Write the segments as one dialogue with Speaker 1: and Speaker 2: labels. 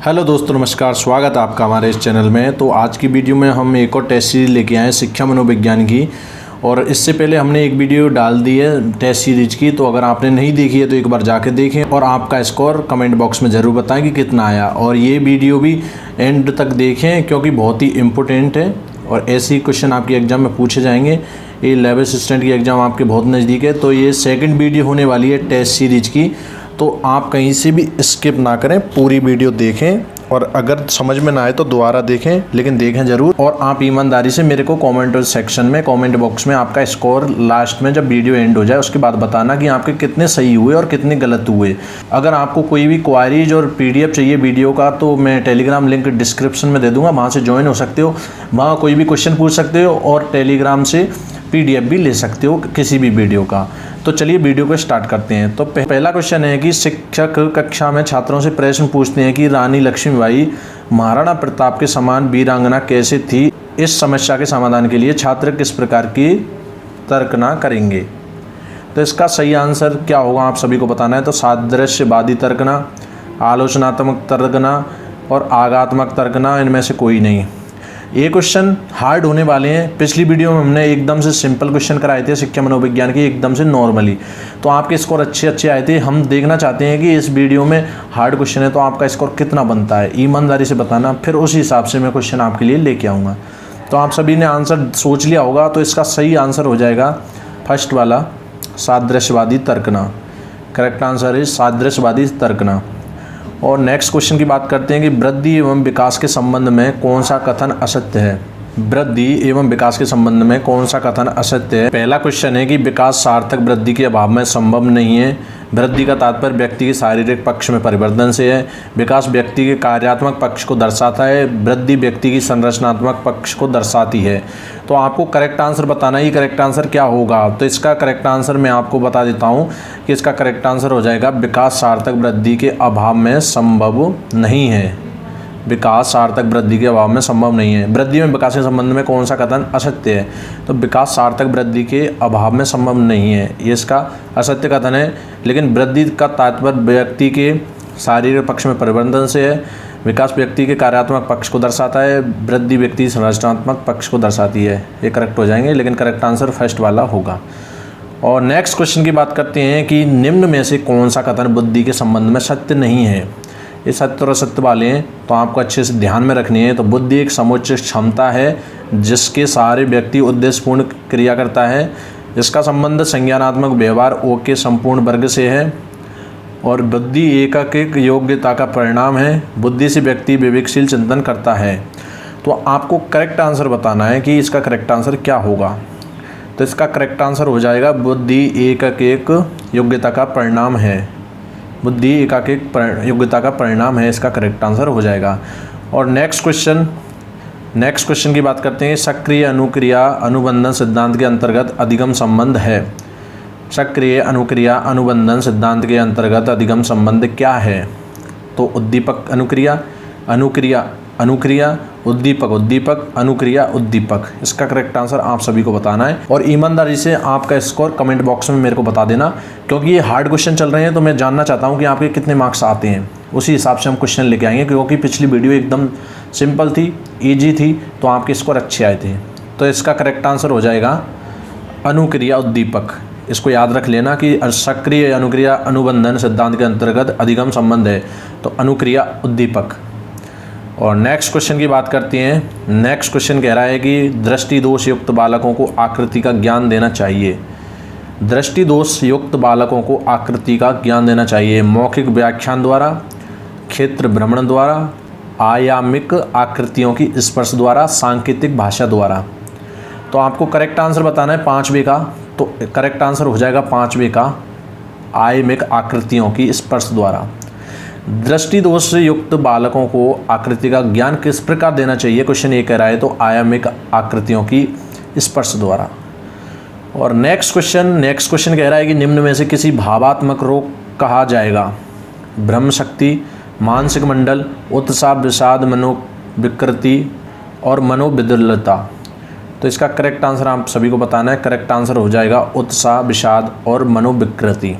Speaker 1: Hello दोस्तों, नमस्कार। स्वागत है आपका हमारे इस चैनल में। तो आज की वीडियो में हम एक और टेस्ट सीरीज लेके आए हैं शिक्षा मनोविज्ञान की। और इससे पहले हमने एक वीडियो डाल दी है टेस्ट सीरीज की, तो अगर आपने नहीं देखी है तो एक बार जाके देखें और आपका स्कोर कमेंट बॉक्स में ज़रूर बताएं कि कितना आया। और ये वीडियो भी एंड तक देखें क्योंकि बहुत ही इम्पोर्टेंट है और ऐसे ही क्वेश्चन आपके एग्ज़ाम में पूछे जाएंगे। ये लेवल असिस्टेंट की एग्ज़ाम आपके बहुत नज़दीक है, तो ये सेकंड वीडियो होने वाली है टेस्ट सीरीज की। तो आप कहीं से भी स्किप ना करें, पूरी वीडियो देखें और अगर समझ में ना आए तो दोबारा देखें, लेकिन देखें ज़रूर। और आप ईमानदारी से मेरे को कमेंट सेक्शन में, कमेंट बॉक्स में आपका स्कोर लास्ट में जब वीडियो एंड हो जाए उसके बाद बताना कि आपके कितने सही हुए और कितने गलत हुए। अगर आपको कोई भी क्वारीज और पीडीएफ चाहिए वीडियो का तो मैं टेलीग्राम लिंक डिस्क्रिप्शन में दे दूँगा, वहाँ से ज्वाइन हो सकते हो। वहाँ कोई भी क्वेश्चन पूछ सकते हो और टेलीग्राम से पीडीएफ भी ले सकते हो किसी भी वीडियो का। तो चलिए वीडियो को स्टार्ट करते हैं। तो पहला क्वेश्चन है कि शिक्षक कक्षा में छात्रों से प्रश्न पूछते हैं कि रानी लक्ष्मीबाई महाराणा प्रताप के समान वीरांगना कैसे थी। इस समस्या के समाधान के लिए छात्र किस प्रकार की तर्कना करेंगे। तो इसका सही आंसर क्या होगा आप सभी को बताना है। तो सादृश्यवादी तर्कना, आलोचनात्मक तर्कना और आगात्मक तर्कना, इनमें से कोई नहीं। ये क्वेश्चन हार्ड होने वाले हैं। पिछली वीडियो में हमने एकदम से सिंपल क्वेश्चन कराए थे शिक्षा मनोविज्ञान की, एकदम से नॉर्मली, तो आपके स्कोर अच्छे आए थे। हम देखना चाहते हैं कि इस वीडियो में हार्ड क्वेश्चन है तो आपका स्कोर कितना बनता है, ईमानदारी से बताना, फिर उस हिसाब से मैं क्वेश्चन आपके लिए लेके आऊँगा। तो आप सभी ने आंसर सोच लिया होगा, तो इसका सही आंसर हो जाएगा फर्स्ट वाला, सादृश्यवादी तर्कना। करेक्ट आंसर है सादृश्यवादी तर्कना। और नेक्स्ट क्वेश्चन की बात करते हैं कि वृद्धि एवं विकास के संबंध में कौन सा कथन असत्य है। वृद्धि एवं विकास के संबंध में कौन सा कथन असत्य है। पहला क्वेश्चन है कि विकास सार्थक वृद्धि के अभाव में संभव नहीं है। वृद्धि का तात्पर्य व्यक्ति के शारीरिक पक्ष में परिवर्तन से है। विकास व्यक्ति के कार्यात्मक पक्ष को दर्शाता है। वृद्धि व्यक्ति की संरचनात्मक पक्ष को दर्शाती है। तो आपको करेक्ट आंसर बताना ही, करेक्ट आंसर क्या होगा। तो इसका करेक्ट आंसर मैं आपको बता देता हूँ कि इसका करेक्ट आंसर हो जाएगा विकास सार्थक वृद्धि के अभाव में संभव नहीं है। विकास सार्थक वृद्धि के अभाव में संभव नहीं है। वृद्धि में विकास के संबंध में कौन सा कथन असत्य है। तो विकास सार्थक वृद्धि के अभाव में संभव नहीं है, ये इसका असत्य कथन है। लेकिन वृद्धि का तात्पर्य व्यक्ति के शारीरिक पक्ष में परिवर्तन से है। विकास व्यक्ति के कार्यात्मक पक्ष को दर्शाता है। वृद्धि व्यक्ति संरचनात्मक पक्ष को दर्शाती है। ये करेक्ट हो जाएंगे, लेकिन करेक्ट आंसर फर्स्ट वाला होगा। और नेक्स्ट क्वेश्चन की बात करते हैं कि निम्न में से कौन सा कथन बुद्धि के संबंध में सत्य नहीं है। ये सत्य और असत्य वाले हैं, तो आपको अच्छे से ध्यान में रखनी है। तो बुद्धि एक समुच्चय क्षमता है जिसके सहारे व्यक्ति उद्देश्यपूर्ण क्रिया करता है। इसका संबंध संज्ञानात्मक व्यवहार ओ के संपूर्ण वर्ग से है। और बुद्धि एकक योग्यता का परिणाम है। बुद्धि से व्यक्ति विवेकशील चिंतन करता है। तो आपको करेक्ट आंसर बताना है कि इसका करेक्ट आंसर क्या होगा। तो इसका करेक्ट आंसर हो जाएगा बुद्धि एकक योग्यता का परिणाम है। बुद्धि एकाकिक योग्यता का परिणाम है, इसका करेक्ट आंसर हो जाएगा। और नेक्स्ट क्वेश्चन की बात करते हैं। सक्रिय अनुक्रिया अनुबंधन सिद्धांत के अंतर्गत अधिगम संबंध है। सक्रिय अनुक्रिया अनुबंधन सिद्धांत के अंतर्गत अधिगम संबंध क्या है। तो उद्दीपक अनुक्रिया, अनुक्रिया अनुक्रिया, उद्दीपक उद्दीपक, अनुक्रिया उद्दीपक, इसका करेक्ट आंसर आप सभी को बताना है। और ईमानदारी से आपका स्कोर कमेंट बॉक्स में मेरे को बता देना, क्योंकि ये हार्ड क्वेश्चन चल रहे हैं तो मैं जानना चाहता हूँ कि आपके कितने मार्क्स आते हैं। उसी हिसाब से हम क्वेश्चन लेके आएंगे, क्योंकि पिछली वीडियो एकदम सिंपल थी, ईजी थी, तो आपके स्कोर अच्छे आए थे। तो इसका करेक्ट आंसर हो जाएगा अनुक्रिया उद्दीपक। इसको याद रख लेना कि सक्रिय अनुक्रिया अनुबंधन सिद्धांत के अंतर्गत अधिगम संबंध है, तो अनुक्रिया उद्दीपक। और नेक्स्ट क्वेश्चन की बात करते हैं। नेक्स्ट क्वेश्चन कह रहा है कि दृष्टि दोष युक्त बालकों को आकृति का ज्ञान देना चाहिए। दृष्टि दोष युक्त बालकों को आकृति का ज्ञान देना चाहिए मौखिक व्याख्यान द्वारा, क्षेत्र भ्रमण द्वारा, आयामिक आकृतियों की स्पर्श द्वारा, सांकेतिक भाषा द्वारा। तो आपको करेक्ट आंसर बताना है 5वें का। तो करेक्ट आंसर हो जाएगा 5वें का, आयामिक आकृतियों की स्पर्श द्वारा। दृष्टि दोष युक्त बालकों को आकृति का ज्ञान किस प्रकार देना चाहिए, क्वेश्चन ये कह रहा है। तो आयामिक आकृतियों की स्पर्श द्वारा। और नेक्स्ट क्वेश्चन कह रहा है कि निम्न में से किसी भावात्मक रोग कहा जाएगा। भ्रम शक्ति, मानसिक मंडल, उत्साह विषाद, मनोविकृति और मनोविदुलता। तो इसका करेक्ट आंसर आप सभी को बताना है। करेक्ट आंसर हो जाएगा उत्साह विषाद और मनोविकृति।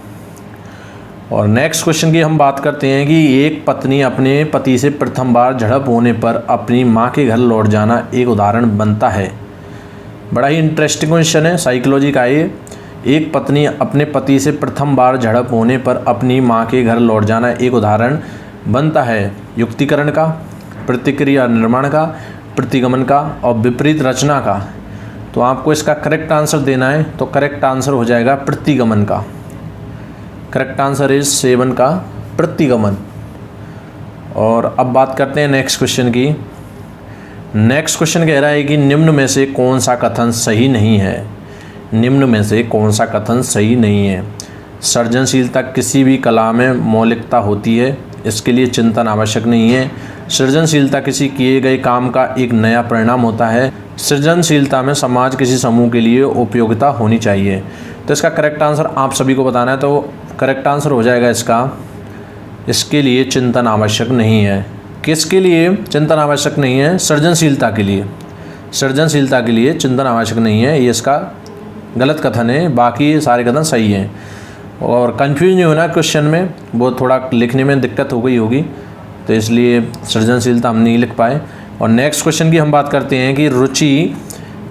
Speaker 1: और नेक्स्ट क्वेश्चन की हम बात करते हैं कि एक पत्नी अपने पति से प्रथम बार झड़प होने पर अपनी माँ के घर लौट जाना एक उदाहरण बनता है। बड़ा ही इंटरेस्टिंग क्वेश्चन है, साइकोलॉजी का ये। एक पत्नी अपने पति से प्रथम बार झड़प होने पर अपनी माँ के घर लौट जाना एक उदाहरण बनता है। युक्तिकरण का, प्रतिक्रिया निर्माण का, प्रतिगमन का और विपरीत रचना का। तो आपको इसका करेक्ट आंसर देना है, तो करेक्ट आंसर हो जाएगा प्रतिगमन का। करेक्ट आंसर इज 7 का, प्रतिगमन। और अब बात करते हैं नेक्स्ट क्वेश्चन की। नेक्स्ट क्वेश्चन कह रहा है कि निम्न में से कौन सा कथन सही नहीं है। निम्न में से कौन सा कथन सही नहीं है। सृजनशीलता किसी भी कला में मौलिकता होती है, इसके लिए चिंतन आवश्यक नहीं है। सृजनशीलता किसी किए गए काम का एक नया परिणाम होता है। सृजनशीलता में समाज किसी समूह के लिए उपयोगिता होनी चाहिए। तो इसका करेक्ट आंसर आप सभी को बताना है, तो करेक्ट आंसर हो जाएगा इसके लिए चिंतन आवश्यक नहीं है। किसके लिए चिंतन आवश्यक नहीं है? सृजनशीलता के लिए। सृजनशीलता के लिए चिंतन आवश्यक नहीं है, ये इसका गलत कथन है, बाकी सारे कथन सही हैं। और कंफ्यूज नहीं होना क्वेश्चन में, वो थोड़ा लिखने में दिक्कत हो गई होगी, तो इसलिए सृजनशीलता हम नहीं लिख पाए। और नेक्स्ट क्वेश्चन की हम बात करते हैं कि रुचि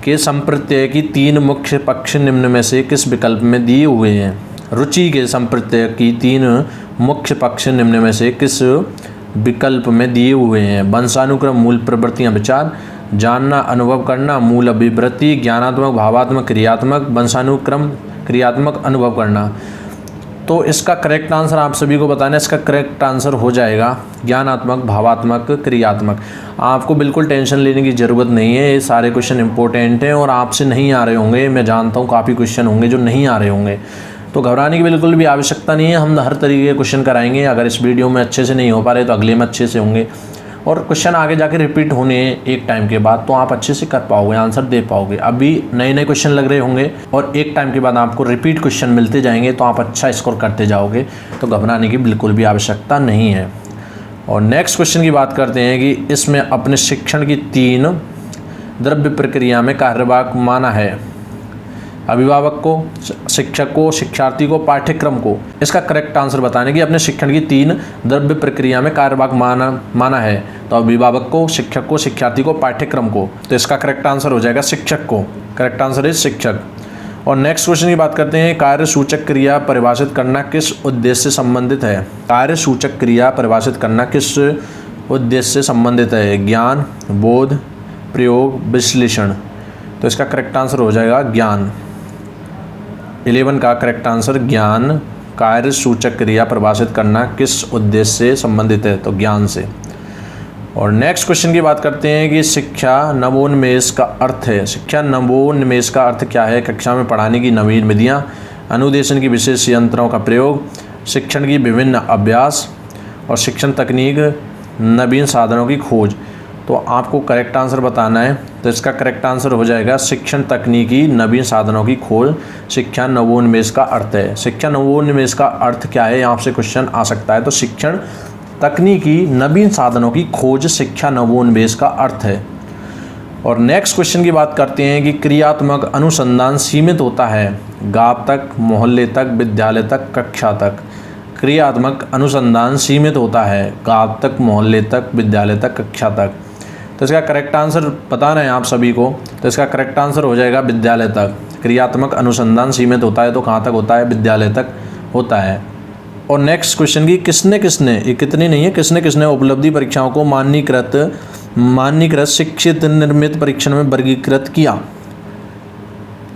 Speaker 1: के संप्रत्यय की 3 मुख्य पक्ष निम्न में से किस विकल्प में दिए हुए हैं। रुचि के संप्रत्यय की 3 मुख्य पक्ष निम्न में से किस विकल्प में दिए हुए हैं। वंशानुक्रम, मूल प्रवृत्तियाँ विचार, जानना अनुभव करना, मूल अभिवृत्ति, ज्ञानात्मक भावात्मक क्रियात्मक, वंशानुक्रम क्रियात्मक अनुभव करना। तो इसका करेक्ट आंसर आप सभी को बताना है। इसका करेक्ट आंसर हो जाएगा ज्ञानात्मक भावात्मक क्रियात्मक। आपको बिल्कुल टेंशन लेने की ज़रूरत नहीं है, ये सारे क्वेश्चन इंपॉर्टेंट हैं और आपसे नहीं आ रहे होंगे। मैं जानता हूँ काफ़ी क्वेश्चन होंगे जो नहीं आ रहे होंगे, तो घबराने की बिल्कुल भी आवश्यकता नहीं है। हम हर तरीके के क्वेश्चन कराएंगे। अगर इस वीडियो में अच्छे से नहीं हो पा रहे तो अगले में अच्छे से होंगे, और क्वेश्चन आगे जाके रिपीट होने एक टाइम के बाद, तो आप अच्छे से कर पाओगे, आंसर दे पाओगे। अभी नए नए क्वेश्चन लग रहे होंगे और एक टाइम के बाद आपको रिपीट क्वेश्चन मिलते जाएंगे, तो आप अच्छा स्कोर करते जाओगे, तो घबराने की बिल्कुल भी आवश्यकता नहीं है। और नेक्स्ट क्वेश्चन की बात करते हैं कि इसमें अपने शिक्षण की 3 द्रव्य प्रक्रिया में कार्यवाहक माना है। अभिभावक को, शिक्षक को, शिक्षार्थी को, पाठ्यक्रम को। इसका करेक्ट आंसर बताने की अपने शिक्षण की 3 द्रव्य प्रक्रिया में कार्यवाहक माना है। तो अभिभावक को, शिक्षक को, शिक्षार्थी को, पाठ्यक्रम को। तो इसका करेक्ट आंसर हो जाएगा शिक्षक को। करेक्ट आंसर इज शिक्षक। और नेक्स्ट क्वेश्चन की बात करते हैं, कार्य सूचक क्रिया परिभाषित करना किस उद्देश्य से संबंधित है। कार्य सूचक क्रिया परिभाषित करना किस उद्देश्य से संबंधित है। ज्ञान, बोध, प्रयोग, विश्लेषण। तो इसका करेक्ट आंसर हो जाएगा ज्ञान। 11 का करेक्ट आंसर ज्ञान। कार्य सूचक क्रिया परिभाषित करना किस उद्देश्य से संबंधित है, तो ज्ञान से। और नेक्स्ट क्वेश्चन की बात करते हैं कि शिक्षा नवोन्मेष का अर्थ है। शिक्षा नवोन्मेष का अर्थ क्या है। कक्षा में पढ़ाने की नवीन विधियाँ, अनुदेशन की विशेष यंत्रों का प्रयोग, शिक्षण की विभिन्न अभ्यास और शिक्षण तकनीक, नवीन साधनों की खोज। तो आपको करेक्ट आंसर बताना है, तो इसका करेक्ट आंसर हो जाएगा शिक्षण तकनीकी नवीन साधनों की खोज। शिक्षा नवोन्मेष का अर्थ है। शिक्षा नवोन्मेष का अर्थ क्या है, यहाँ से क्वेश्चन आ सकता है। तो शिक्षण तकनीकी नवीन साधनों की खोज शिक्षा नवोन्मेष का अर्थ है। और नेक्स्ट क्वेश्चन की बात करते हैं कि क्रियात्मक अनुसंधान सीमित होता है गाँव तक, मोहल्ले तक, विद्यालय तक, कक्षा तक। क्रियात्मक अनुसंधान सीमित होता है गाँव तक, मोहल्ले तक, विद्यालय तक, कक्षा तक। तो इसका करेक्ट आंसर बताना है आप सभी को। तो इसका करेक्ट आंसर हो जाएगा विद्यालय तक। क्रियात्मक अनुसंधान सीमित होता है तो कहाँ तक होता है, विद्यालय तक होता है। और नेक्स्ट क्वेश्चन की किसने किसने, ये कितनी नहीं है, किसने किसने उपलब्धि परीक्षाओं को मान्यकृत शिक्षित निर्मित परीक्षण में वर्गीकृत किया।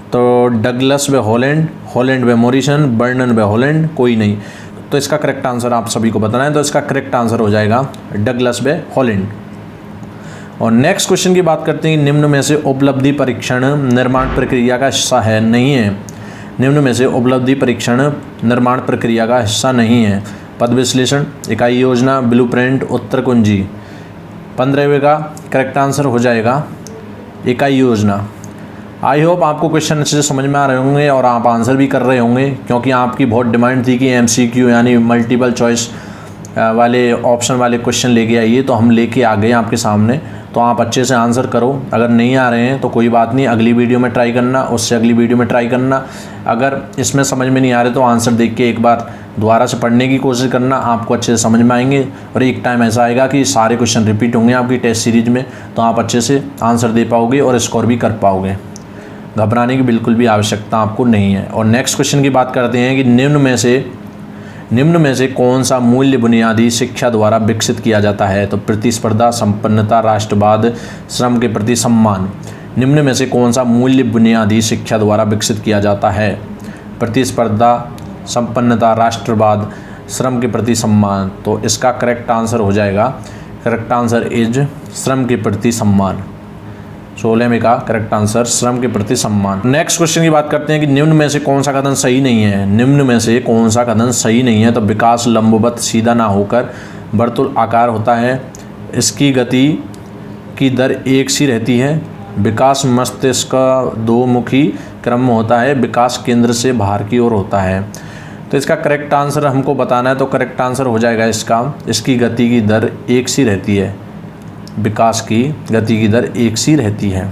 Speaker 1: तो डगलस व हॉलैंड, हॉलैंड व मॉरिसन, बर्नन व हॉलैंड, कोई नहीं। तो इसका करेक्ट आंसर आप सभी को बताना है। तो इसका करेक्ट आंसर हो जाएगा डगलस व हॉलैंड। और नेक्स्ट क्वेश्चन की बात करते हैं, निम्न में से उपलब्धि परीक्षण निर्माण प्रक्रिया का हिस्सा है, नहीं है। निम्न में से उपलब्धि परीक्षण निर्माण प्रक्रिया का हिस्सा नहीं है। पद विश्लेषण, इकाई योजना, ब्लूप्रिंट, उत्तर कुंजी। 15वें का करेक्ट आंसर हो जाएगा इकाई योजना। आई होप आपको क्वेश्चन अच्छे से समझ में आ रहे होंगे और आप आंसर भी कर रहे होंगे, क्योंकि आपकी बहुत डिमांड थी कि MCQ यानी मल्टीपल चॉइस वाले ऑप्शन वाले क्वेश्चन लेके आइए, तो हम लेके आ गए आपके सामने। तो आप अच्छे से आंसर करो। अगर नहीं आ रहे हैं तो कोई बात नहीं, अगली वीडियो में ट्राई करना, उससे अगली वीडियो में ट्राई करना। अगर इसमें समझ में नहीं आ रहे तो आंसर देख के एक बार दोबारा से पढ़ने की कोशिश करना, आपको अच्छे से समझ में आएंगे। और एक टाइम ऐसा आएगा कि सारे क्वेश्चन रिपीट होंगे आपकी टेस्ट सीरीज में, तो आप अच्छे से आंसर दे पाओगे और स्कोर भी कर पाओगे। घबराने की बिल्कुल भी आवश्यकता आपको नहीं है। और नेक्स्ट क्वेश्चन की बात करते हैं कि निम्न में से कौन सा मूल्य बुनियादी शिक्षा द्वारा विकसित किया जाता है? तो प्रतिस्पर्धा, संपन्नता, राष्ट्रवाद, श्रम के प्रति सम्मान। निम्न में से कौन सा मूल्य बुनियादी शिक्षा द्वारा विकसित किया जाता है? प्रतिस्पर्धा, संपन्नता, राष्ट्रवाद, श्रम के प्रति सम्मान। तो इसका करेक्ट आंसर हो जाएगा, करेक्ट आंसर इज श्रम के प्रति सम्मान। 16 में का करेक्ट आंसर श्रम के प्रति सम्मान। नेक्स्ट क्वेश्चन की बात करते हैं कि निम्न में से कौन सा कथन सही नहीं है? निम्न में से कौन सा कथन सही नहीं है? तो विकास लंबवत सीधा ना होकर वर्तुल आकार होता है, इसकी गति की दर एक सी रहती है, विकास मस्तिष्क का दो मुखी क्रम में होता है, विकास केंद्र से बाहर की ओर होता है। तो इसका करेक्ट आंसर हमको बताना है, तो करेक्ट आंसर हो जाएगा इसकी गति की दर एक सी रहती है, विकास की गति की दर एक सी रहती है।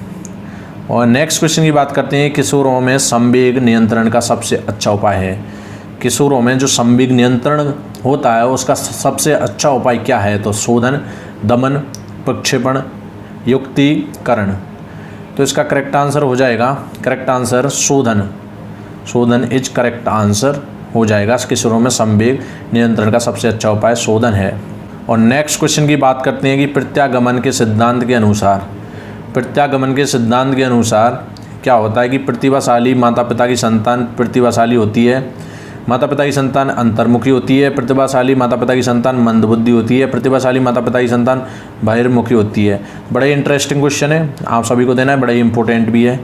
Speaker 1: और नेक्स्ट क्वेश्चन की बात करते हैं, किशोरों में संवेग नियंत्रण का सबसे अच्छा उपाय है? किशोरों में जो संवेग नियंत्रण होता है उसका सबसे अच्छा उपाय क्या है? तो शोधन, दमन, प्रक्षेपण, युक्तिकरण। तो इसका करेक्ट आंसर हो जाएगा, करेक्ट आंसर शोधन। शोधन इज करेक्ट आंसर हो जाएगा। किशोरों में संवेग नियंत्रण का सबसे अच्छा उपाय शोधन है। और नेक्स्ट क्वेश्चन की बात करते हैं कि प्रत्यागमन के सिद्धांत के अनुसार, प्रत्यागमन के सिद्धांत के अनुसार क्या होता है कि प्रतिभाशाली माता पिता की संतान प्रतिभाशाली होती है, माता पिता की संतान अंतर्मुखी होती है, प्रतिभाशाली माता पिता की संतान मंदबुद्धि होती है, प्रतिभाशाली माता पिता की संतान बहिर्मुखी होती है। बड़ा ही इंटरेस्टिंग क्वेश्चन है, आप सभी को देना है, बड़ा ही इंपॉर्टेंट भी है,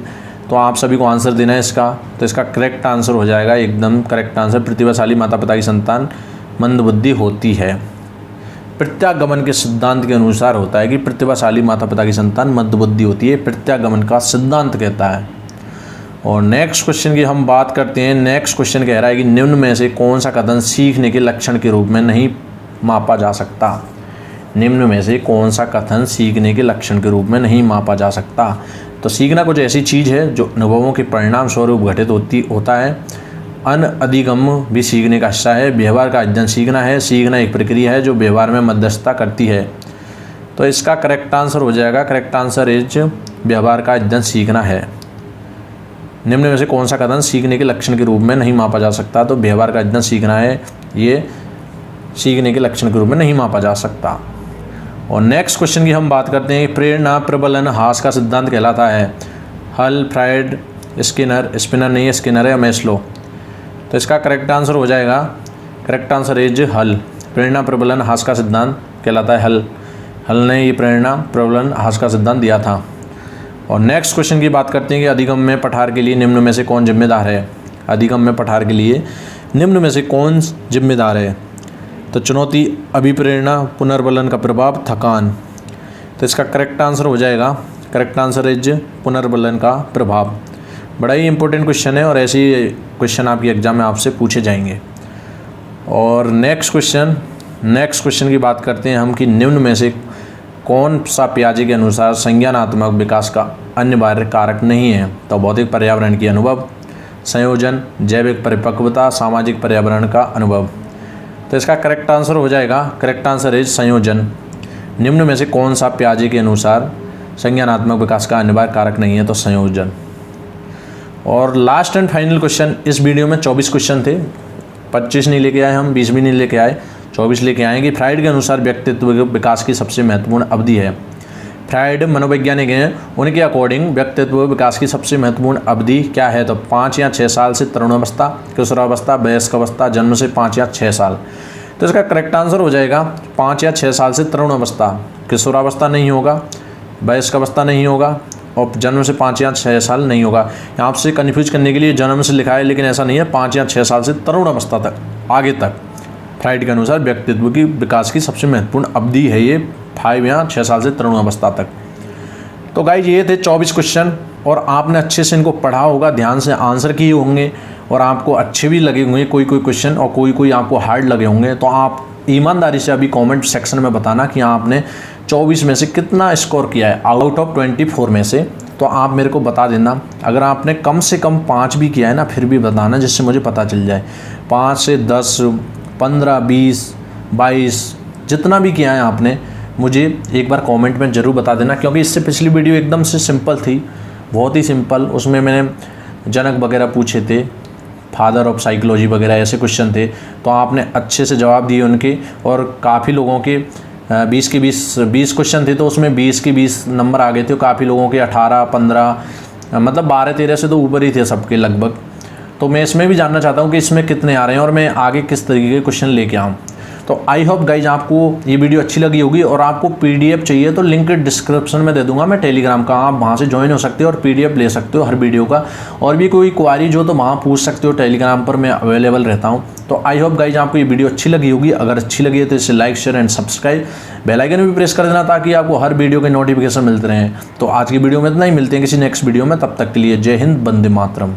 Speaker 1: तो आप सभी को आंसर देना है इसका। तो इसका करेक्ट आंसर हो जाएगा, एकदम करेक्ट आंसर, प्रतिभाशाली माता पिता की संतान मंदबुद्धि होती है। प्रत्यागमन के सिद्धांत के अनुसार होता है कि प्रतिभाशाली माता पिता की संतान मंदबुद्धि होती है, प्रत्यागमन का सिद्धांत कहता है। और नेक्स्ट क्वेश्चन की हम बात करते हैं। नेक्स्ट क्वेश्चन कह रहा है कि निम्न में से कौन सा कथन सीखने के लक्षण के रूप में नहीं मापा जा सकता? निम्न में से कौन सा कथन सीखने के लक्षण के रूप में नहीं मापा जा सकता? तो सीखना कुछ ऐसी चीज़ है जो अनुभवों के परिणाम स्वरूप घटित होता है। अधिगम भी सीखने का हिस्सा है। व्यवहार का अध्ययन सीखना है। सीखना एक प्रक्रिया है जो व्यवहार में मध्यस्थता करती है। तो इसका करेक्ट आंसर हो जाएगा, करेक्ट आंसर इज व्यवहार का अध्ययन सीखना है। निम्न में से कौन सा कथन सीखने के लक्षण के रूप में नहीं मापा जा सकता? तो व्यवहार का अध्ययन सीखना है, ये सीखने के लक्षण के रूप में नहीं मापा जा सकता। और नेक्स्ट क्वेश्चन की हम बात करते हैं, प्रेरणा प्रबलन ह्रास का सिद्धांत कहलाता है? हल, फ्राइड, स्किनर, स्पिनर नहीं है, स्किनर है, मैस्लो। तो इसका करेक्ट आंसर हो जाएगा, करेक्ट आंसर इज हल। प्रेरणा प्रबलन ह्रास का सिद्धांत कहलाता है हल। हल ने ये प्रेरणा प्रबलन ह्रास का सिद्धांत दिया था। और नेक्स्ट क्वेश्चन की बात करते हैं कि अधिगम में पठार के लिए निम्न में से कौन जिम्मेदार है? अधिगम में पठार के लिए निम्न में से कौन जिम्मेदार है? तो चुनौती, अभिप्रेरणा, पुनर्बलन का प्रभाव, थकान। तो इसका करेक्ट आंसर हो जाएगा, करेक्ट आंसर इज पुनर्बलन का प्रभाव। बड़ा ही इंपॉर्टेंट क्वेश्चन है और ऐसे ही क्वेश्चन आपके एग्जाम में आपसे पूछे जाएंगे। और नेक्स्ट क्वेश्चन की बात करते हैं हम कि निम्न में से कौन सा पियाजे के अनुसार संज्ञानात्मक विकास का अनिवार्य कारक नहीं है? तो भौतिक पर्यावरण की अनुभव, संयोजन, जैविक परिपक्वता, सामाजिक पर्यावरण का अनुभव। तो इसका करेक्ट आंसर हो जाएगा, करेक्ट आंसर इज संयोजन। निम्न में से कौन सा पियाजे के अनुसार संज्ञानात्मक विकास का अनिवार्य कारक नहीं है? तो संयोजन। और लास्ट एंड फाइनल क्वेश्चन, इस वीडियो में 24 क्वेश्चन थे, 25 नहीं लेके आए हम, 20 भी नहीं लेके आए, 24 लेके आए कि फ्राइड के अनुसार व्यक्तित्व विकास की सबसे महत्वपूर्ण अवधि है। फ्राइड मनोवैज्ञानिक हैं, उनके अकॉर्डिंग व्यक्तित्व विकास की सबसे महत्वपूर्ण अवधि क्या है? तो 5 या 6 साल से तरुणावस्था, किशोरावस्था, वयस्क अवस्था, जन्म से 5 या 6 साल। तो इसका करेक्ट आंसर हो जाएगा 5 या 6 साल से तरुणावस्था, किशोरावस्था नहीं होगा, वयस्क अवस्था नहीं होगा और जन्म से 5 या 6 साल नहीं होगा। यहाँ आपसे कन्फ्यूज करने के लिए जन्म से लिखा है, लेकिन ऐसा नहीं है, 5 या 6 साल से तरुण अवस्था तक, आगे तक फ्राइड के अनुसार व्यक्तित्व की विकास की सबसे महत्वपूर्ण अवधि है ये 5 या 6 साल से तरुण अवस्था तक। तो गाइज ये थे 24 क्वेश्चन और आपने अच्छे से इनको पढ़ा होगा, ध्यान से आंसर किए होंगे और आपको अच्छे भी लगे होंगे कोई क्वेश्चन और कोई आपको हार्ड लगे होंगे। तो आप ईमानदारी से अभी कमेंट सेक्शन में बताना कि आपने 24 में से कितना स्कोर किया है, आउट ऑफ 24 में से तो आप मेरे को बता देना। अगर आपने कम से कम 5 भी किया है ना, फिर भी बताना, जिससे मुझे पता चल जाए। 5 से 10, 15, 20, 22 जितना भी किया है आपने, मुझे एक बार कमेंट में ज़रूर बता देना। क्योंकि इससे पिछली वीडियो एकदम से सिंपल थी, बहुत ही सिंपल। उसमें मैंने जनक वगैरह पूछे थे, फादर ऑफ साइकोलॉजी वगैरह ऐसे क्वेश्चन थे, तो आपने अच्छे से जवाब दिए उनके। और काफ़ी लोगों के 20 के 20 क्वेश्चन थे, तो उसमें 20 के 20 नंबर आ गए थे। काफ़ी लोगों के 18, 15 मतलब 12-13 से तो ऊपर ही थे सबके लगभग। तो मैं इसमें भी जानना चाहता हूँ कि इसमें कितने आ रहे हैं और मैं आगे किस तरीके के क्वेश्चन लेके आऊँ। तो आई होप गाइज आपको ये वीडियो अच्छी लगी होगी। और आपको पीडीएफ चाहिए तो लिंक डिस्क्रिप्शन में दे दूंगा मैं टेलीग्राम का, आप वहाँ से ज्वाइन हो सकते हो और पीडीएफ ले सकते हो हर वीडियो का। और भी कोई क्वारी जो तो वहाँ पूछ सकते हो, टेलीग्राम पर मैं अवेलेबल रहता हूँ। तो आई होप गाइज आपको ये वीडियो अच्छी लगी होगी। अगर अच्छी लगी है तो इसे like, share and subscribe, bell icon भी प्रेस कर देना ताकि आपको हर वीडियो के नोटिफिकेशन मिलते रहें। तो आज की वीडियो में इतना ही, मिलते हैं किसी नेक्स्ट वीडियो में। तब तक के लिए जय हिंद, वंदे मातरम।